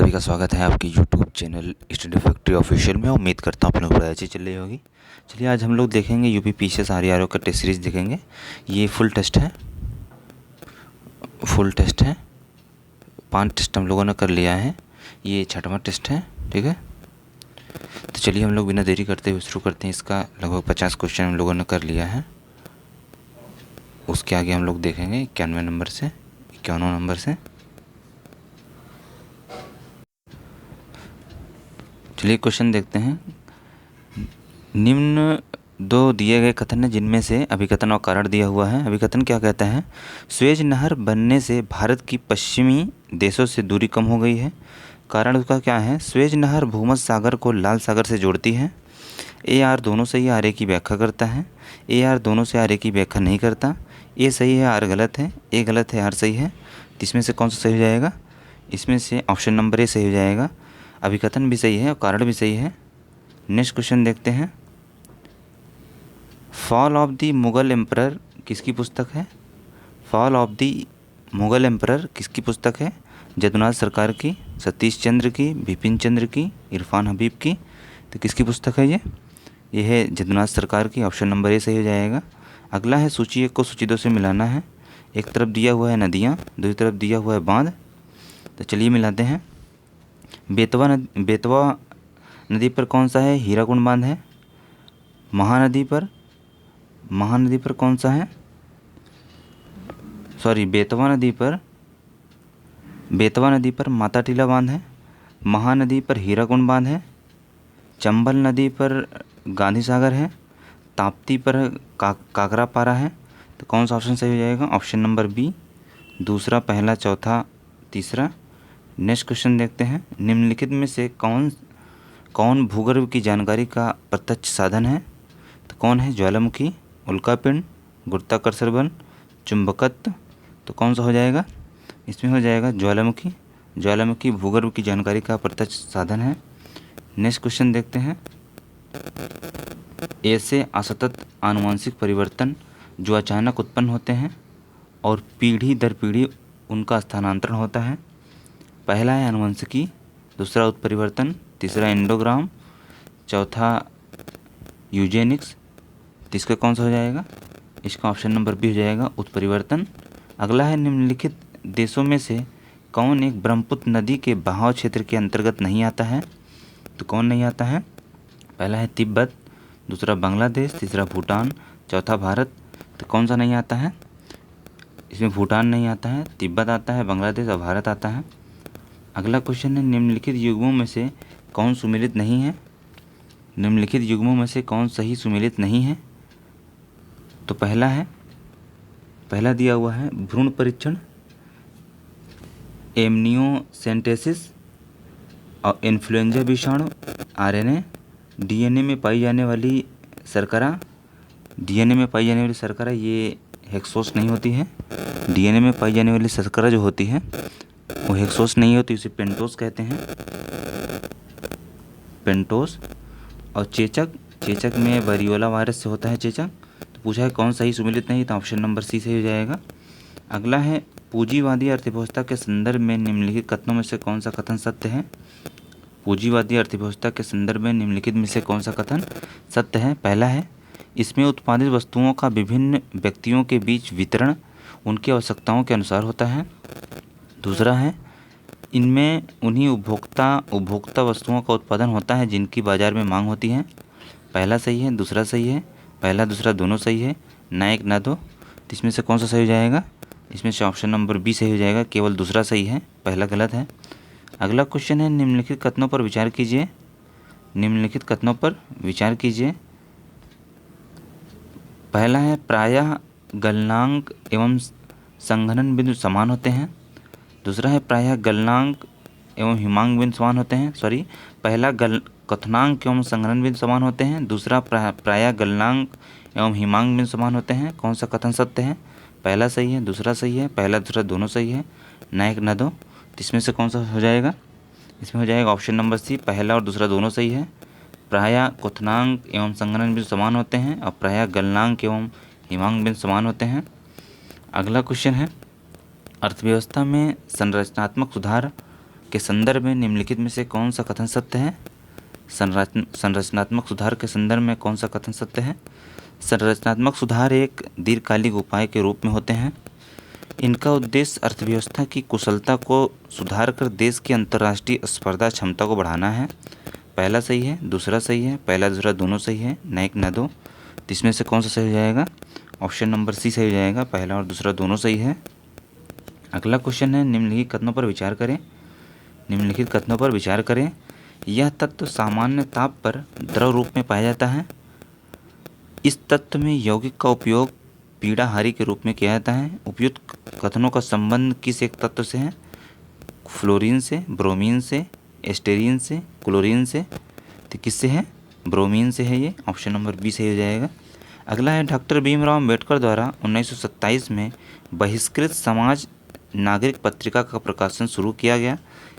सभी का स्वागत है आपकी YouTube channel study factory official में। उम्मीद करता हूँ आप लोग पढ़ाई अच्छी चल रही होगी। चलिए आज हम लोग देखेंगे यूपी पीसीएस आरआरओ का टेस्ट सीरीज़ देखेंगे। ये फुल टेस्ट है, 5 टेस्ट हम लोगों ने कर लिया है, ये 6वां टेस्ट है। ठीक है, तो चलिए हम लोग बिना देरी करते हुए शुरू करते हैं। इसका लगभग 50 क्वेश्चन हम लोगों ने कर लिया है। उसके आगे हम लोग देखेंगे 91 नंबर से 51 नंबर से। चलिए क्वेश्चन देखते हैं। निम्न दो दिए गए कथन है जिनमें से अभिकथन और कारण दिया हुआ है। अभिकथन क्या कहता है? स्वेज नहर बनने से भारत की पश्चिमी देशों से दूरी कम हो गई है। कारण उसका क्या है? स्वेज नहर भूमध्य सागर को लाल सागर से जोड़ती है। ए आर दोनों सही है, आर ए की व्याख्या करता है। ए आर दोनों से आर ए की व्याख्या नहीं करता। ए सही है, आर गलत है। ए गलत है, आर सही है। तो इसमें से कौन सा सही हो जाएगा? इसमें से ऑप्शन नंबर ए सही हो जाएगा। अभिकथन भी सही है और कारण भी सही है। नेक्स्ट क्वेश्चन देखते हैं। Fall of the Mughal emperor किसकी पुस्तक है? Fall of the Mughal emperor किसकी पुस्तक है? जदुनाथ सरकार की, सतीश चंद्र की, बिपिन चंद्र की, इरफान हबीब की। तो किसकी पुस्तक है ये है जदुनाथ सरकार की। ऑप्शन नंबर ए सही हो जाएगा। अगला है सूची 1 को सूची 2 से मिलाना है। एक तरफ दिया हुआ है नदियाँ, दूसरी तरफ दिया हुआ है बांध। तो चलिए मिलाते हैं। बेतवा नदी पर कौन सा है? हीराकुंड बांध है। महानदी पर कौन सा है? सॉरी, बेतवा नदी पर माता टीला बांध है। महानदी पर हीराकुंड बांध है। चंबल नदी पर गांधी सागर है। ताप्ती पर काकरापारा है। तो कौन सा ऑप्शन सही हो जाएगा? ऑप्शन नंबर बी, दूसरा, पहला, चौथा, तीसरा। नेक्स्ट क्वेश्चन देखते हैं। निम्नलिखित में से कौन भूगर्भ की जानकारी का प्रत्यक्ष साधन है? तो कौन है? ज्वालामुखी, उल्कापिंड, गुरुत्वाकर्षण बल, चुंबकत्व। तो कौन सा हो जाएगा? इसमें हो जाएगा ज्वालामुखी भूगर्भ की जानकारी का प्रत्यक्ष साधन है। नेक्स्ट क्वेश्चन देखते हैं। ऐसे असतत आनुवंशिक परिवर्तन जो अचानक उत्पन्न होते हैं और पीढ़ी दर पीढ़ी उनका स्थानांतरण होता है। पहला है आनुवंशिकी, दूसरा उत्परिवर्तन, तीसरा एंडोग्राम, चौथा यूजेनिक्स। तो इसका कौन सा हो जाएगा? इसका ऑप्शन नंबर बी हो जाएगा, उत्परिवर्तन। अगला है निम्नलिखित देशों में से कौन एक ब्रह्मपुत्र नदी के बहाव क्षेत्र के अंतर्गत नहीं आता है? तो कौन नहीं आता है? पहला है तिब्बत, दूसरा बांग्लादेश, तीसरा भूटान, चौथा भारत। तो कौन सा नहीं आता है? इसमें भूटान नहीं आता है, तिब्बत आता है, बांग्लादेश और भारत आता है। अगला क्वेश्चन है। निम्नलिखित युग्मों में से कौन सुमेलित नहीं है? निम्नलिखित युग्मों में से कौन सही सुमेलित नहीं है? तो पहला दिया हुआ है भ्रूण परीक्षण, एमनियोसेंटेसिस और इन्फ्लुएंजा विषाणु, आरएनए, डीएनए में पाई जाने वाली शर्करा। ये हेक्सोस नहीं होती है। डीएनए में पाई जाने वाली शर्करा जो होती है वो हेक्सोस नहीं होती, उसे पेंटोस कहते हैं, पेंटोस। और चेचक में वरियोला वायरस से होता है चेचक। तो पूछा है कौन सही सुमेलित नहीं? तो ऑप्शन नंबर सी सही हो जाएगा। अगला है पूंजीवादी अर्थव्यवस्था के संदर्भ में निम्नलिखित कथनों में से कौन सा कथन सत्य है? पूंजीवादी अर्थव्यवस्था के संदर्भ में निम्नलिखित में से कौन सा कथन सत्य है? पहला है इसमें उत्पादित वस्तुओं का विभिन्न व्यक्तियों के बीच वितरण उनकी आवश्यकताओं के अनुसार होता है। दूसरा है इनमें उन्हीं उपभोक्ता वस्तुओं का उत्पादन होता है जिनकी बाजार में मांग होती है। पहला सही है, दूसरा सही है, पहला दूसरा दोनों सही है, ना एक ना दो। तो इसमें से कौन सा सही हो जाएगा? इसमें से ऑप्शन नंबर बी सही हो जाएगा, केवल दूसरा सही है, पहला गलत है। अगला क्वेश्चन है। निम्नलिखित कथनों पर विचार कीजिए। पहला है प्रायः गलनांक एवं संघनन बिंदु समान होते हैं। दूसरा है प्रायः गलनांक एवं हिमांक बिंदु समान होते हैं। पहला कथनांक एवं संघनन बिंदु समान होते हैं, दूसरा प्रायः गलनांक एवं हिमांक बिंदु समान होते हैं। कौन सा कथन सत्य है? पहला सही है, दूसरा सही है, पहला दूसरा दोनों सही है, ना एक ना दो। तो इसमें से कौन सा हो जाएगा? इसमें हो जाएगा ऑप्शन नंबर सी, पहला और दूसरा दोनों सही है। प्रायः क्वथनांक एवं संघनन बिंदु समान होते हैं और प्रायः गलनांक एवं हिमांक बिंदु समान होते हैं। अगला क्वेश्चन है। अर्थव्यवस्था में संरचनात्मक सुधार के संदर्भ में निम्नलिखित में से कौन सा कथन सत्य है? संरचनात्मक सुधार के संदर्भ में कौन सा कथन सत्य है? संरचनात्मक सुधार एक दीर्घकालिक उपाय के रूप में होते हैं। इनका उद्देश्य अर्थव्यवस्था की कुशलता को सुधार कर देश की अंतर्राष्ट्रीय स्पर्धा क्षमता को बढ़ाना है। पहला सही है, दूसरा सही है, पहला दूसरा दोनों सही है, न एक न दो। तो इसमें से कौन सा सही हो जाएगा? ऑप्शन नंबर सी सही हो जाएगा, पहला और दूसरा दोनों सही है। अगला क्वेश्चन है, निम्नलिखित कथनों पर विचार करें। निम्नलिखित कथनों पर विचार करें। यह तत्व सामान्य ताप पर द्रव रूप में पाया जाता है। इस तत्व में यौगिक का उपयोग पीड़ाहारी के रूप में किया जाता है। उपयुक्त कथनों का संबंध किस एक तत्व से है? फ्लोरीन से, ब्रोमीन से, एस्टेरीन से, क्लोरीन से। तो किससे है? ब्रोमीन से है ये। ऑप्शन नंबर बी सही हो जाएगा। अगला है, डॉक्टर भीमराव अम्बेडकर द्वारा 1927 में बहिष्कृत समाज नागरिक पत्रिका का प्रकाशन शुरू किया गया।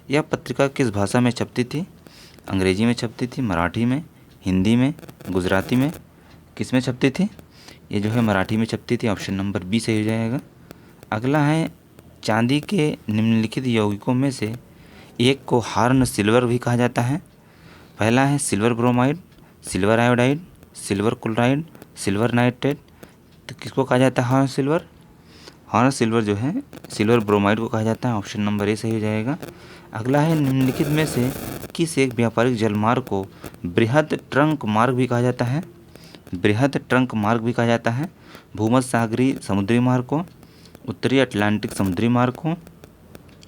यह पत्रिका किस भाषा में छपती थी? अंग्रेजी में छपती थी, मराठी में, हिंदी में, गुजराती में। किस में छपती थी? ये जो है मराठी में छपती थी। ऑप्शन नंबर बी सही हो जाएगा। अगला है, चांदी के निम्नलिखित यौगिकों में से एक को हार्न सिल्वर भी कहा जाता है। पहला है silver bromide, silver iodide, silver chloride, silver nitrate. तो किसको कहा जाता है हार्न सिल्वर? हार्न सिल्वर जो है सिल्वर ब्रोमाइड को कहा जाता है। ऑप्शन नंबर ए सही हो जाएगा। अगला है, निम्नलिखित में से किस एक व्यापारिक जलमार्ग को बृहद ट्रंक मार्ग भी कहा जाता है? बृहद ट्रंक मार्ग भी कहा जाता है। भूमध्य सागरीय समुद्री मार्ग को, उत्तरी अटलांटिक समुद्री मार्ग को,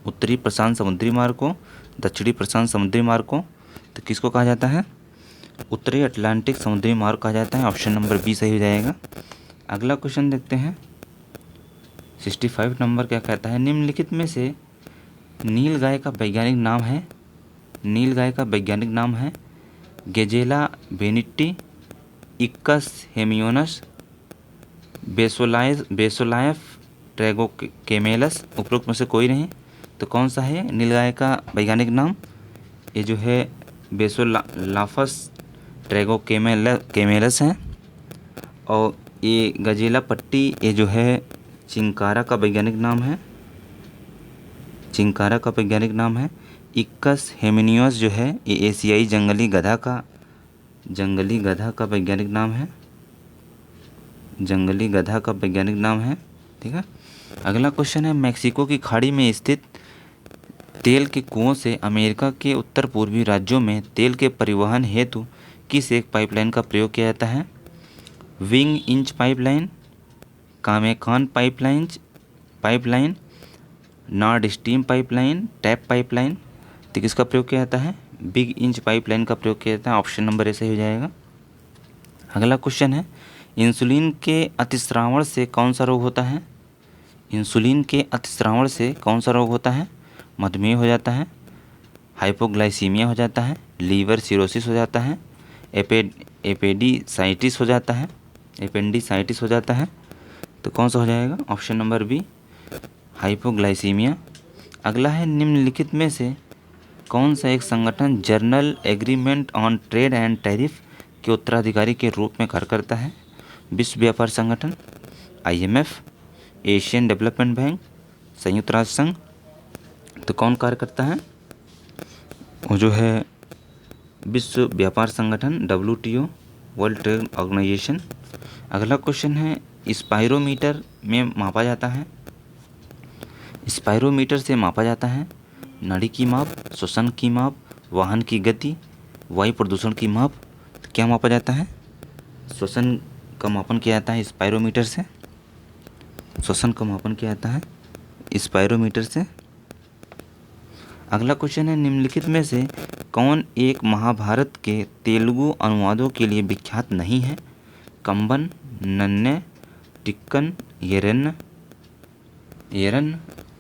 उत्तरी प्रशांत समुद्री मार्ग को, दक्षिणी प्रशांत समुद्री मार्ग को। तो किसको कहा जाता है? उत्तरी अटलांटिक समुद्री मार्ग कहा जाता है। ऑप्शन नंबर बी सही हो जाएगा। अगला क्वेश्चन देखते हैं, 65 नंबर क्या कहता है? निम्नलिखित में से नील गाय का वैज्ञानिक नाम है? नील गाय का वैज्ञानिक नाम है गेजेला बेनिट्टी, इक्कस हेमियोनस, बेसोलायफ ट्रैगोकेमेलस। उपरोक्त में से कोई नहीं। तो कौन सा है नीलगाय का वैज्ञानिक नाम? ये जो है बेसोलाफस ट्रैगोकेमेलस है। और ये गजेला पट्टी ये जो है चिंकारा का वैज्ञानिक नाम है। चिंकारा का वैज्ञानिक नाम है। इक्कस हेमिनियस जो है ये एशियाई जंगली गधा का वैज्ञानिक नाम है। जंगली गधा का वैज्ञानिक नाम है। ठीक है। अगला क्वेश्चन है, मैक्सिको की खाड़ी में स्थित तेल के कुओं से अमेरिका के उत्तर पूर्वी राज्यों में तेल के परिवहन हेतु किस एक पाइपलाइन का प्रयोग किया जाता है? विंग इंच पाइपलाइन, कामेकान pipeline, Nord Stream pipeline, TAP pipeline. तो किसका प्रयोग किया जाता है? बिग इंच पाइपलाइन का प्रयोग किया जाता है। ऑप्शन नंबर ए सही हो जाएगा। अगला क्वेश्चन है, इंसुलिन के अतिस्रावण से कौन सा रोग होता है? इंसुलिन के अतिस्रावण से कौन सा रोग होता है? मधुमेह हो जाता है, हाइपोग्लाइसीमिया हो जाता है, लीवर सिरोसिस हो जाता है, एपेंडिसाइटिस हो जाता है। तो कौन सा हो जाएगा? Option number B, hypoglycaemia. अगला है, निम्नलिखित में से कौन सा एक संगठन general agreement on trade and tariff के उत्तराधिकारी के रूप में कार्य करता है? विश्व व्यापार संगठन, IMF, एशियन डेवलपमेंट बैंक, संयुक्त राष्ट्र संघ। तो कौन कार्य करता है? वो जो है विश्व व्यापार संगठन, WTO, वर्ल्ड ट्रेड ऑर्गेनाइजेशन। अगला क्वेश्चन है, स्पाइरोमीटर में मापा जाता है? स्पाइरोमीटर से मापा जाता है नाड़ी की माप, श्वसन की माप, वाहन की गति, वायु प्रदूषण की माप। तो क्या मापा जाता है? श्वसन का मापन किया जाता है स्पाइरोमीटर से। श्वसन का मापन किया जाता है स्पाइरोमीटर से। अगला क्वेश्चन है, निम्नलिखित में से कौन एक महाभारत के तेलुगु अनुवादों के लिए विख्यात नहीं है? कंबन, नन्ने, टिक्कन, येरन।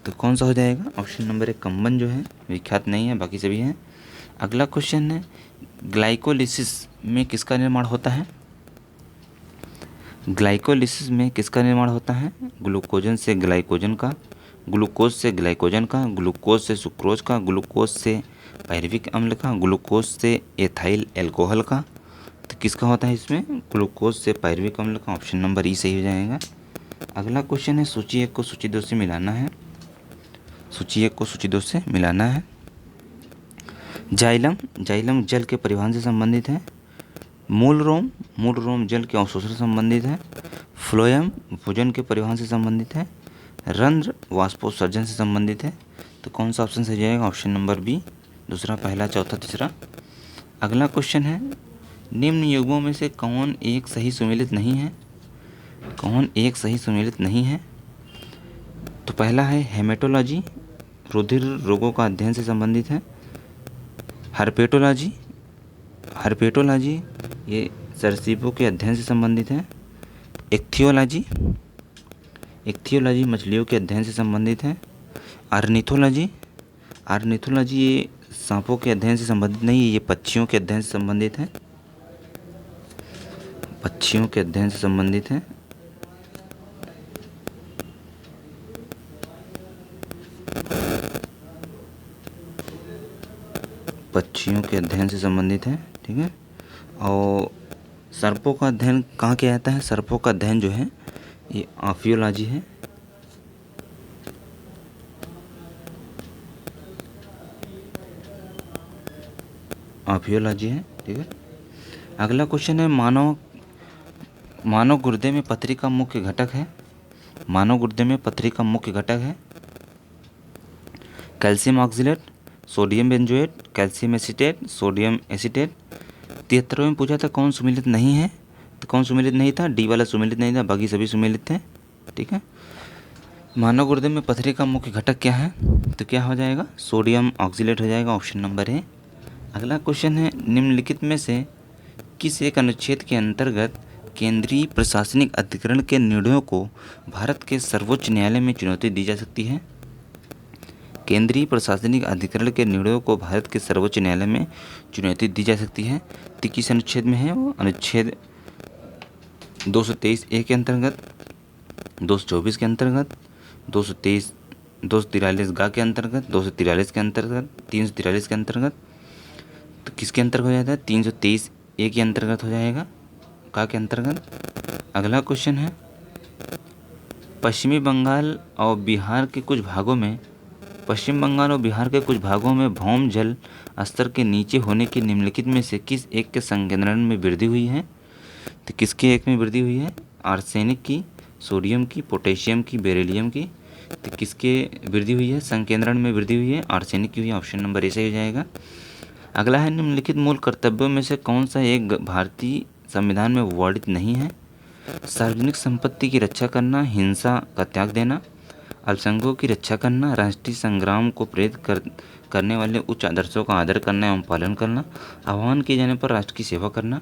तो कौन सा हो जाएगा? ऑप्शन नंबर ए कंबन जो है विख्यात नहीं है, बाकी सभी हैं। अगला क्वेश्चन है, ग्लाइकोलिसिस में किसका निर्माण होता है? ग्लाइकोलिसिस में किसका निर्माण होता है? ग्लूकोजन से ग्लाइकोजन का, ग्लूकोज से ग्लाइकोजन का, ग्लूकोज से सुक्रोज का, ग्लूकोज से पायरुविक अम्ल का, ग्लूकोज से एथाइल एल्कोहल का। तो किसका होता है इसमें? ग्लूकोज से पायरुविक अम्ल का। ऑप्शन नंबर ई सही हो जाएगा। अगला क्वेश्चन है, सूची 1 को सूची 2 से मिलाना है। सूची 1 को सूची 2 से मिलाना है। जाइलम, जाइलम जल के परिवहन से संबंधित है। मूल रोम जल के अवशोषण से संबंधित है। फ्लोएम भोजन के परिवहन से संबंधित है। रंध्र वाष्पोत्सर्जन से संबंधित है। तो कौन सा ऑप्शन सही जाएगा? ऑप्शन नंबर बी, दूसरा, पहला, चौथा, तीसरा। अगला क्वेश्चन है, निम्न युग्मों में से कौन एक सही सुमेलित नहीं है? कौन एक सही सुमेलित नहीं है? तो पहला है हेमेटोलॉजी, रुधिर रोगों का अध्ययन से संबंधित है। हर्पेटोलॉजी, हर्पेटोलॉजी ये सरसीपों के अध्ययन से संबंधित है। इक्थियोलॉजी, इक्थियोलॉजी मछलियों के अध्ययन से संबंधित है। आर्निथोलॉजी, आर्निथोलॉजी ये सांपों के अध्ययन से संबंधित नहीं है, ये पक्षियों के अध्ययन से संबंधित है। पक्षियों के अध्ययन से संबंधित है। पक्षियों के अध्ययन से संबंधित है, ठीक है। और सर्पों का अध्ययन कहाँ किया जाता है? सर्पों का अध्ययन जो है ये आफियोलॉजी है। आफियोलॉजी है, ठीक है। अगला क्वेश्चन है, मानव गुर्दे में पथरी का मुख्य घटक है। मानव गुर्दे में पथरी का मुख्य घटक है calcium oxalate, sodium benzoate, calcium acetate, sodium acetate. 73वें में पूछा था कौन सुमेलित नहीं है, तो कौन सुमेलित नहीं था? डी वाला सुमेलित नहीं था, बाकी सभी सुमेलित थे, ठीक है। मानव गुर्दे में पथरी का मुख्य घटक क्या है? तो क्या हो जाएगा? सोडियम ऑक्सिलेट हो जाएगा, ऑप्शन नंबर ए। अगला क्वेश्चन है, निम्नलिखित में से किस एक अनुच्छेद के अंतर्गत केंद्रीय प्रशासनिक अधिकरण के निर्णयों को भारत के सर्वोच्च न्यायालय में चुनौती दी जा सकती है? केंद्रीय प्रशासनिक अधिकरण के निर्णयों को भारत के सर्वोच्च न्यायालय में चुनौती दी जा सकती है। तो किस अनुच्छेद में है वो? अनुच्छेद 223 ए के अंतर्गत, 224 के अंतर्गत, 223 243 गा के अंतर्गत, 243 के अंतर्गत, 343 के अंतर्गत। तो किसके अंतर्गत हो जाता है? 323 ए के अंतर्गत हो जाएगा, का के अंतर्गत। अगला क्वेश्चन है, पश्चिमी बंगाल और बिहार के कुछ भागों में भौम जल स्तर के नीचे होने की निम्नलिखित में से किस एक के संकेंद्रण में वृद्धि हुई है? तो किसके एक में वृद्धि हुई है? आर्सेनिक की, सोडियम की, पोटेशियम की, बेरिलियम की। तो किसके वृद्धि हुई है? संकेंद्रण में वृद्धि हुई है, आर्सेनिक की हुई है, ऑप्शन नंबर ए सही हो जाएगा। अगला है, निम्नलिखित मूल कर्तव्यों में से कौन सा एक भारतीय संविधान में वर्णित नहीं है? सार्वजनिक संपत्ति की रक्षा करना, हिंसा का त्याग देना, अल्पसंख्यकों की रक्षा करना, राष्ट्रीय संग्राम को प्रेरित करने वाले उच्च आदर्शों का आदर करना एवं पालन करना, आह्वान किए जाने पर राष्ट्र की सेवा करना।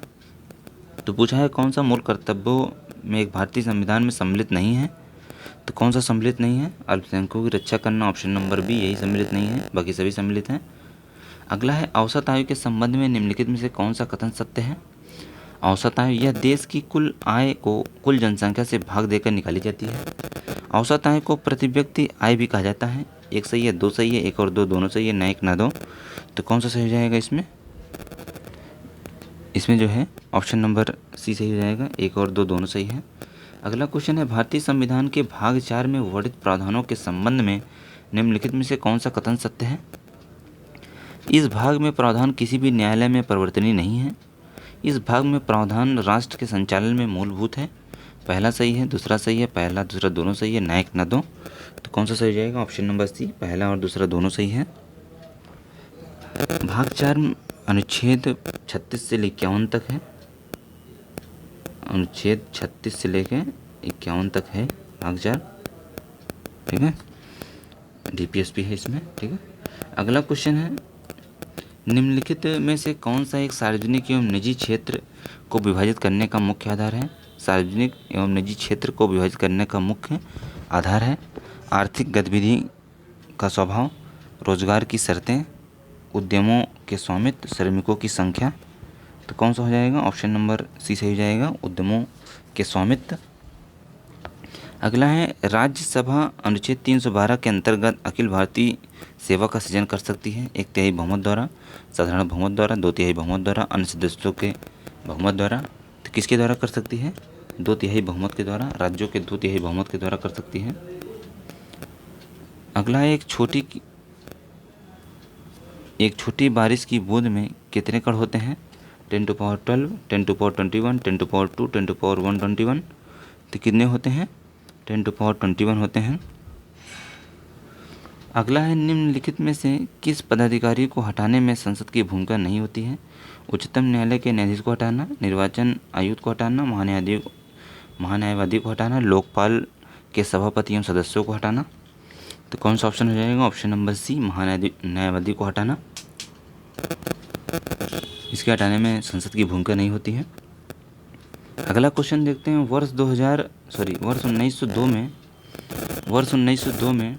तो पूछा है कौन सा मूल कर्तव्यों में एक भारतीय संविधान में सम्मिलित नहीं है? तो कौन सा सम्मिलित नहीं है? अल्पसंख्यकों की रक्षा करना, ऑप्शन नंबर बी, यही सम्मिलित नहीं है, बाकी सभी सम्मिलित हैं। अगला है, औसत आयु के संबंध में निम्नलिखित में से कौन सा कथन सत्य है? औसत आयु यह देश की कुल आय को कुल जनसंख्या से भाग देकर निकाली जाती है। औसत आय को प्रति व्यक्ति आय भी कहा जाता है। एक सही है, दो सही है, एक और दो दोनों सही है, ना एक ना दो। तो कौन सा सही हो जाएगा इसमें? इसमें जो है ऑप्शन नंबर सी सही हो जाएगा, एक और दो दोनों सही है। अगला क्वेश्चन है, भारतीय संविधान के भाग 4 में वर्णित प्रावधानों के संबंध में निम्नलिखित में से कौन सा कथन सत्य है? इस भाग में प्रावधान किसी भी न्यायालय में परिवर्तनीय नहीं है। इस भाग में प्रावधान राष्ट्र के संचालन में मूलभूत है। पहला सही है, दूसरा सही है, पहला दूसरा दोनों सही है, ना एक ना दो। तो कौन सा सही हो जाएगा? ऑप्शन नंबर सी, पहला और दूसरा दोनों सही है। भाग 4 अनुच्छेद 36 से 51 तक है। अनुच्छेद 36 से लेकर 51 तक है भाग 4, ठीक है। डीपीएसपी है इसमें, ठीक है। अगला क्वेश्चन है, निम्नलिखित में से कौन सा एक सार्वजनिक एवं निजी क्षेत्र को विभाजित करने का मुख्य आधार है? सार्वजनिक एवं निजी क्षेत्र को विभाजित करने का मुख्य आधार है आर्थिक गतिविधि का स्वभाव, रोजगार की शर्तें, उद्यमों के स्वामित्व, श्रमिकों की संख्या। तो कौन सा हो जाएगा? ऑप्शन नंबर सी सही हो जाएगा, उद्यमों के स्वामित्व। अगला है, राज्यसभा अनुच्छेद 312 के अंतर्गत अखिल भारतीय सेवा का सृजन कर सकती है 1/3 बहुमत द्वारा, साधारण बहुमत द्वारा, 2/3 बहुमत द्वारा, अन्य सदस्यों के बहुमत द्वारा। तो किसके द्वारा कर सकती है? 2/3 बहुमत के द्वारा, राज्यों के 2/3 बहुमत के द्वारा कर सकती है। अगला है, एक छोटी बारिश की बूंद में कितने कण होते हैं? 10^12, 10^21, 10^2, 10^121। तो कितने होते हैं? 10^21 होते हैं। अगला है, निम्नलिखित में से किस पदाधिकारी को हटाने में संसद की भूमिका नहीं होती है? उच्चतम न्यायालय के न्यायाधीश को हटाना, निर्वाचन आयुक्त को हटाना, महान्यायवादी को हटाना, लोकपाल के सभापति एवं सदस्यों को हटाना। तो कौन सा ऑप्शन हो जाएगा? ऑप्शन नंबर सी, महान्यायवादी को हटाना। इसके हटाने में संसद की भूमिका नहीं होती है। अगला क्वेश्चन देखते हैं। वर्ष 1902 में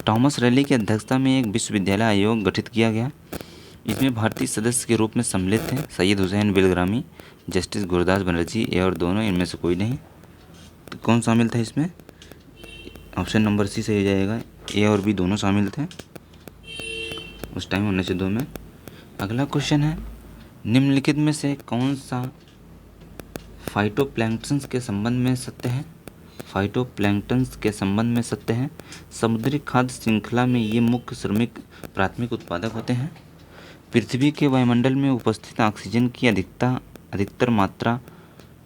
थॉमस रैली की अध्यक्षता में एक विश्वविद्यालय आयोग गठित किया गया। इसमें भारतीय सदस्य के रूप में सम्मिलित थे सैयद हुसैन बिलग्रामी, जस्टिस गुरदास बनर्जी, ए और दोनों, इनमें से कोई नहीं। तो कौन शामिल था इसमें? ऑप्शन नंबर सी सही हो जाएगा। ए और बी दोनों शामिल थे उस टाइम 1902 में। अगला क्वेश्चन है, निम्नलिखित में से कौन सा फाइटोप्लैंक्टन्स के संबंध में सत्य है? फाइटोप्लैंक्टन्स के संबंध में सत्य है। समुद्री खाद्य श्रृंखला में ये मुख्य श्रमिक प्राथमिक उत्पादक होते हैं। पृथ्वी के वायुमंडल में उपस्थित ऑक्सीजन की अधिकतर मात्रा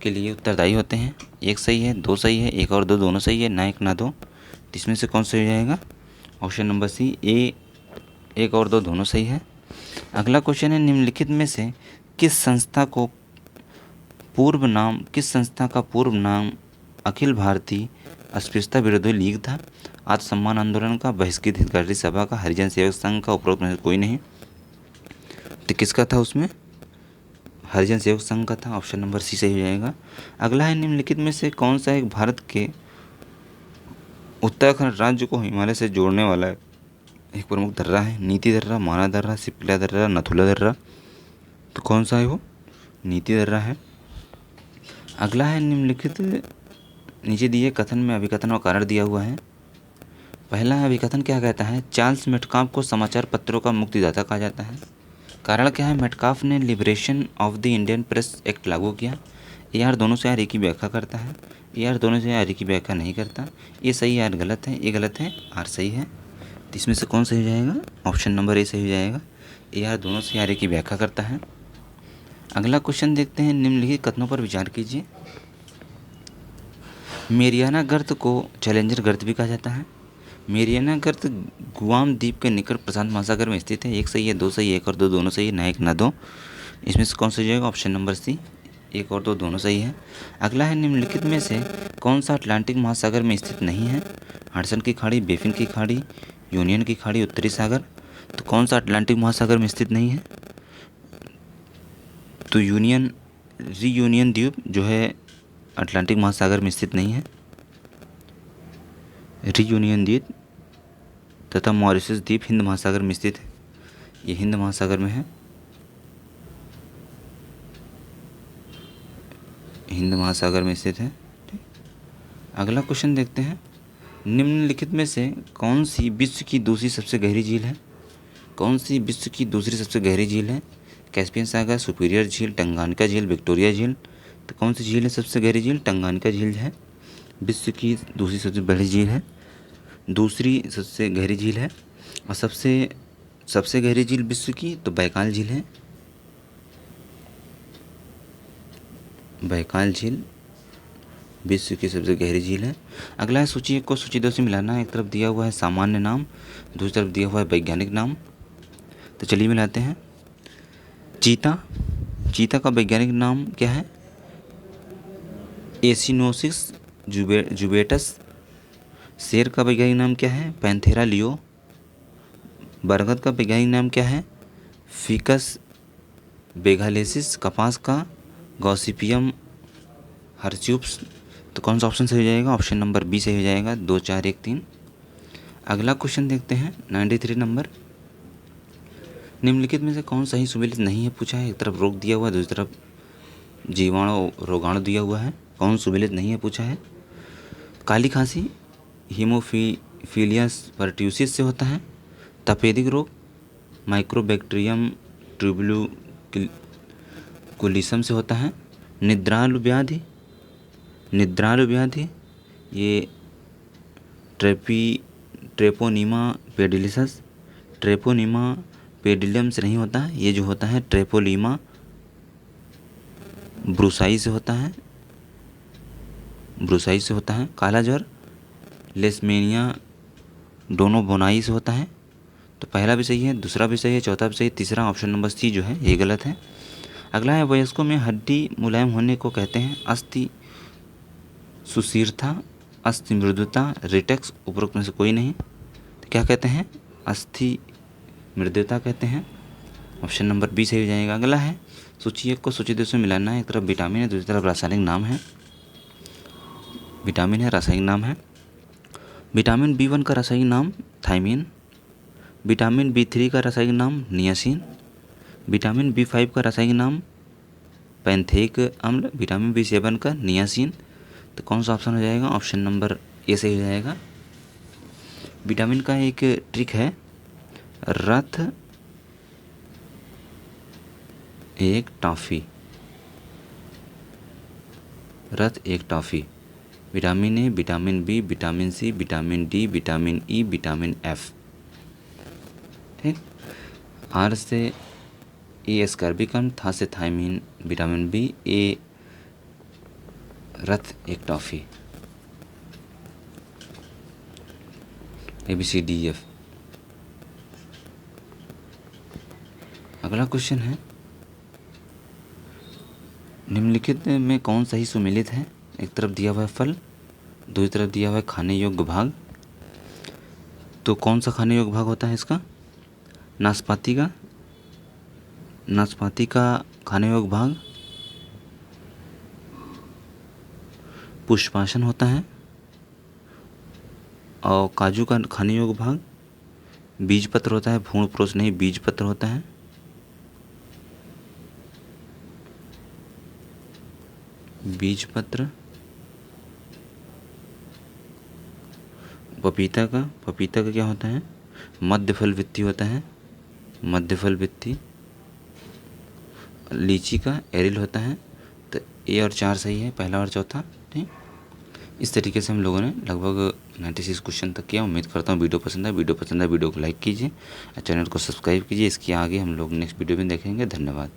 के लिए उत्तरदायी होते हैं। एक सही है, दो सही है, एक और दो दोनों सही है, ना एक ना दो। तो इसमें से कौन सही हो जाएगा? ऑप्शन नंबर सी, ए, एक और दो दोनों सही है। अगला क्वेश्चन है, निम्नलिखित में से किस संस्था का पूर्व नाम अखिल भारतीय अस्पृश्यता विरोधी लीग था? आत्मसम्मान आंदोलन का, बहिष्कृत हितग्राही सभा का, हरिजन सेवक संघ का, उपरोक्त में से कोई नहीं। तो किसका था उसमें? हरिजन सेवक संघ का था। ऑप्शन नंबर सी सही हो जाएगा। अगला है, निम्नलिखित में से कौन सा एक भारत के उत्तराखंड राज्य को हिमालय से जोड़ने वाला एक प्रमुख दर्रा है? नीति दर्रा, माना दर्रा, सिपला दर्रा, नथुला दर्रा। तो कौन सा है वो? नीति दर्रा है। अगला है, निम्नलिखित नीचे दिए कथन में अभिकथन और कारण दिया हुआ है। पहला अभिकथन क्या कहता है? चार्ल्स मेटकाफ को समाचार पत्रों का मुक्तिदाता कहा जाता है। कारण क्या है? मेटकाफ ने liberation of the Indian press act लागू किया। ए आर दोनों से आर की व्याख्या करता है। ए आर दोनों से आर की व्याख्या नहीं करता। ये सही, आर गलत है, ये गलत है, आर सही है। तो इसमें से कौन सही हो जाएगा? ऑप्शन नंबर ए सही हो जाएगा। ए आर दोनों से आर की व्याख्या करता है। अगला क्वेश्चन देखते हैं। निम्नलिखित कथनों पर विचार कीजिए। मेरियाना गर्त को चैलेंजर गर्त भी कहा जाता है। मेरियाना गर्त गुआम द्वीप के निकट प्रशांत महासागर में स्थित है। एक सही है, दो सही है, एक और दो दोनों सही है, ना एक ना दो। इसमें से कौन सा जाएगा? ऑप्शन नंबर सी, एक और दो दोनों सही है। अगला है, निम्नलिखित में से कौन सा अटलांटिक महासागर में स्थित नहीं है? हडसन की खाड़ी, बेफिन की खाड़ी, यूनियन की खाड़ी, उत्तरी सागर। तो कौन सा अटलांटिक महासागर में स्थित नहीं है? तो रीयूनियन द्वीप जो है अटलांटिक महासागर में स्थित नहीं है। रीयूनियन द्वीप तथा मॉरिशस द्वीप हिंद महासागर में स्थित है। ये हिंद महासागर में है, हिंद महासागर में स्थित है। अगला क्वेश्चन देखते हैं। निम्नलिखित में से कौन सी विश्व की दूसरी सबसे गहरी झील है? कौन सी विश्व की दूसरी सबसे गहरी झील है? कैस्पियन सागर, सुपीरियर झील, टंगानिका झील, विक्टोरिया झील। तो कौन सी झील है सबसे गहरी झील? टंगानिका झील है विश्व की दूसरी सबसे बड़ी झील है, दूसरी सबसे गहरी झील है। और सबसे गहरी झील विश्व की तो बैकाल झील है। बैकाल झील विश्व की सबसे गहरी झील है। अगला है, सूची एक को सूची दो से मिलाना। एक तरफ दिया हुआ है सामान्य नाम, दूसरी तरफ दिया हुआ है वैज्ञानिक नाम। तो चलिए मिलाते हैं। चीता का वैज्ञानिक नाम क्या है? एसिनोसिस जुबेटस। शेर का वैज्ञानिक नाम क्या है? Panthera leo. बरगद का वैज्ञानिक नाम क्या है? फिकस बेगालेसिस। कपास का गॉसिपियम हर्च्यूप्स। तो कौन सा ऑप्शन सही हो जाएगा? ऑप्शन नंबर बी सही हो जाएगा। 2, 4, 1, 3। अगला क्वेश्चन देखते हैं 93 नंबर। निम्नलिखित में से कौन सही सुमेलित नहीं है पूछा है। एक तरफ रोग दिया हुआ है, दूसरी तरफ जीवाणु रोगाणु दिया हुआ है। कौन सुमेलित नहीं है पूछा है। काली खांसी हीमोफीलिया परट्यूसिस से होता है। तपेदिक रोग माइक्रोबैक्टीरियम ट्यूबरकुलोसिस से होता है। निद्रालु व्याधि ये ट्रेपोनीमा पेडिलिसस ट्रेपोनीमा पेडिलियम से नहीं होता है, ये जो होता है ट्रेपोलीमा ब्रुसाई से होता है, ब्रुसाई से होता है। काला ज्वर लेशमेनिया डोनोबोनाई से होता है। तो पहला भी सही है, दूसरा भी सही है, चौथा भी सही, तीसरा ऑप्शन नंबर सी जो है ये गलत है। अगला है वयस्कों में हड्डी मुलायम होने को कहते हैं अस्थि सुशीरता, अस्थि मृदुता, रिटेक्स, उपरोक्त में से कोई नहीं। तो क्या कहते हैं? अस्थि मृदुता कहते हैं। ऑप्शन नंबर बी सही हो जाएगा। अगला है सूची एक को सूची दो से मिलाना है। एक तरफ विटामिन है, दूसरी तरफ रासायनिक नाम है। विटामिन है, रासायनिक नाम है। विटामिन B1 का रासायनिक नाम थायमीन, विटामिन B3 का रासायनिक नाम नियासिन, विटामिन B5 का रासायनिक नाम पैंथेइक अम्ल, विटामिन B7 का नियासिन। तो कौन सा ऑप्शन हो जाएगा? ऑप्शन नंबर ए सही हो जाएगा। विटामिन का एक ट्रिक है, रथ एक टॉफ़ी, रथ एक toffee. Vitamin A, vitamin B, vitamin C, vitamin D, vitamin E, vitamin F. ठीक, आर से ए एस्कर्बिक अम्ल, था से थायमीन, विटामिन बी, ए रथ एक टॉफ़ी। ABCDEF। अगला क्वेश्चन है निम्नलिखित में कौन सही सुमेलित है? एक तरफ दिया हुआ है फल, दूसरी तरफ दिया हुआ है खाने योग्य भाग। तो कौन सा खाने योग्य भाग होता है इसका? नाशपाती का, नाशपाती का खाने योग्य भाग पुष्पासन होता है। और काजू का खाने योग्य भाग बीज पत्र होता है, भ्रूण प्रोस नहीं, बीज पत्र होता है। बीज पत्र। पपीता का क्या होता है? मध्य फल वित्ती होता है, मध्य फल वित्ती। लीची का एरिल होता है। तो ए और 4 सही है, पहला और चौथा। ठीक, इस तरीके से हम लोगों ने लगभग 96 क्वेश्चन तक किया। उम्मीद करता हूँ वीडियो पसंद है। वीडियो पसंद है वीडियो को लाइक कीजिए और चैनल को सब्सक्राइब कीजिए। इसके आगे हम लोग नेक्स्ट वीडियो में देखेंगे। धन्यवाद।